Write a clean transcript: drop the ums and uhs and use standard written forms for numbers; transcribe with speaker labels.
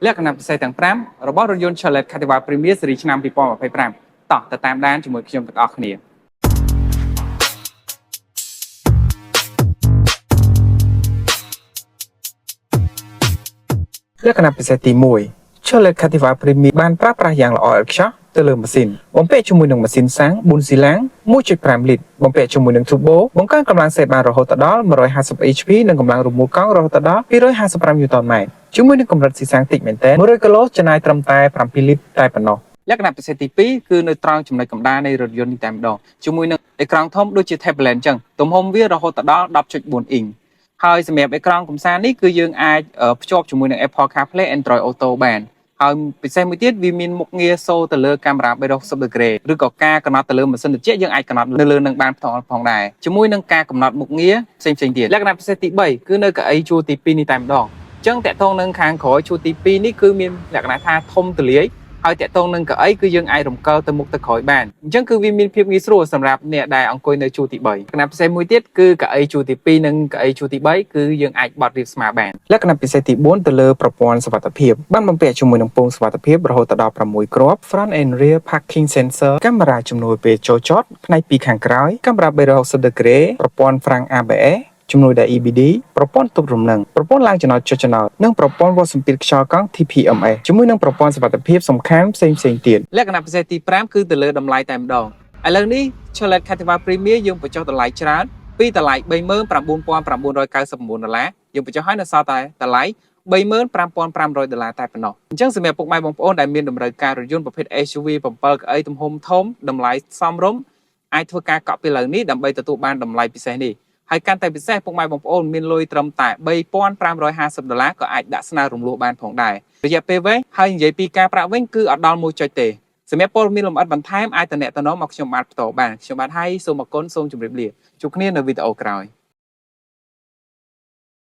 Speaker 1: លក្ខណៈពិសេសទាំង5របស់រថយន្ត Chevrolet Captiva Premier Series ឆ្នាំ2025តោះទៅតាមដានជាមួយខ្ញុំទាំងអស់គ្នាលក្ខណៈពិសេសទី1 Chevrolet Captiva Premier បានប្រើប្រាស់យ៉ាងល្អឥតខ្ចោះទៅលើម៉ាស៊ីនបំពាក់ជាមួយនឹងម៉ាស៊ីនសាំង4ស៊ីឡាំង 1.5 លីត្របំពាក់ជាមួយនឹង Turbo បង្កើនកម្លាំងសេបានរហូតដល់150 HP និងកម្លាំងរមុលកង់រហូតដល់255 Nm ជាមួយនឹងកម្រិតស៊ីសាំងតិចមែនទែន100គីឡូចំណាយត្រឹមតែ7លីត្រតែប៉ុណ្ណោះលក្ខណៈពិសេសទី2គឺនៅត្រង់ចំណុចកម្ដាលនៃរថយន្តនេះតែម្ដងជាមួយនឹងអេក្រង់ធំដូចជា Tablet អញ្ចឹងទំហំវារហូតដល់ 10.4 អ៊ីងហើយសម្រាប់អេក្រង់កំសាន្តនេះគឺយើងអាចភ្ជាប់ជាមួយនឹង Apple CarPlay Android Auto បានហើយពិសេសមួយទៀតវាមានមុខងារសូទៅលើកាមេរ៉ា360 degree ឬក៏ការកំណត់ទៅលើម៉ាស៊ីនត្រជាក់យើងអាចកំណត់នៅលើនឹងបានផងដែរជាមួយនឹងការកំណត់មុខងារផ្សេងទៀតលក្ខណៈពិសេសទី3គឺនៅកៅអីជួរទី2នេះតែម្ដងអញ្ចឹងតកតងនឹងខាងក្រោយជួរទី2នេះគឺមានលក្ខណៈថាធំទូលាយហើយតកតងនឹងកៅអីគឺយើងអាចរំកិលទៅមុខទៅក្រោយបានអញ្ចឹងគឺវាមានភាពងាយស្រួលសម្រាប់អ្នកដែលអង្គុយនៅជួរទី3លក្ខណៈពិសេសមួយទៀតគឺកៅអីជួរទី2និងកៅអីជួរទី3គឺយើងអាចបត់រាបស្មើបានលក្ខណៈពិសេសទី4ទៅលើប្រព័ន្ធសុវត្ថិភាពបានបំពាក់ជាមួយនឹងពងសុវត្ថិភាពរហូតដល់6គ្រាប់ Front and Rear Parking Sensor កាមេរ៉ាជំនួយពេលចូលចតផ្នែកពីខាងក្រោយកាមេរ៉ា360 degree ប្រព័ន្ធហ្វ្រាំង ABSជំនួយដល់ EBD ប្រព័ន្ធទប់រំនឹងប្រព័ន្ធឡើងចំណោតចុះចំណោតនិងប្រព័ន្ធវាស់សម្ពាធខ្យល់កង់ TPMS ជាមួយនឹងប្រព័ន្ធសុវត្ថិភាពសំខាន់ផ្សេងទៀតលក្ខណៈពិសេសទី5គឺទៅលើតម្លៃតែម្ដងឥឡូវនេះ Chevrolet Captiva Premier យើងបញ្ចុះតម្លៃច្រើនពីតម្លៃ$39,999យើងបញ្ចុះឲ្យនៅសល់តែតម្លៃ$35,500តែប៉ុណ្ណោះអញ្ចឹងសម្រាប់ពុកម៉ែបងប្អូនដែលមានតម្រូវការរថយន្តប្រភេទ SUV 7កៅអីទំហំធំតម្លៃសមរម្យអាចធ្វើការកក់ពីលើនេះដើម្បីទទួលបានតម្លៃពិសេសនេះហើយកាន់តែពិសេសពុកម៉ែបងប្អូនមានលុយត្រឹមតែ$3,550ក៏អាចដាក់ស្នើរំលោះបានផងដែររយៈពេលវែងហើយនិយាយពីការប្រាក់វិញគឺអត់ដល់1ចុចទេសម្រាប់ព័ត៌មានលម្អិតបន្ថែមអាចតំណែងមកខ្ញុំបាទផ្ទាល់បានខ្ញុំបាទហើយសូមអរគុណសូមជម្រាបលាជួបគ្នានៅវីដេអូក្រោយ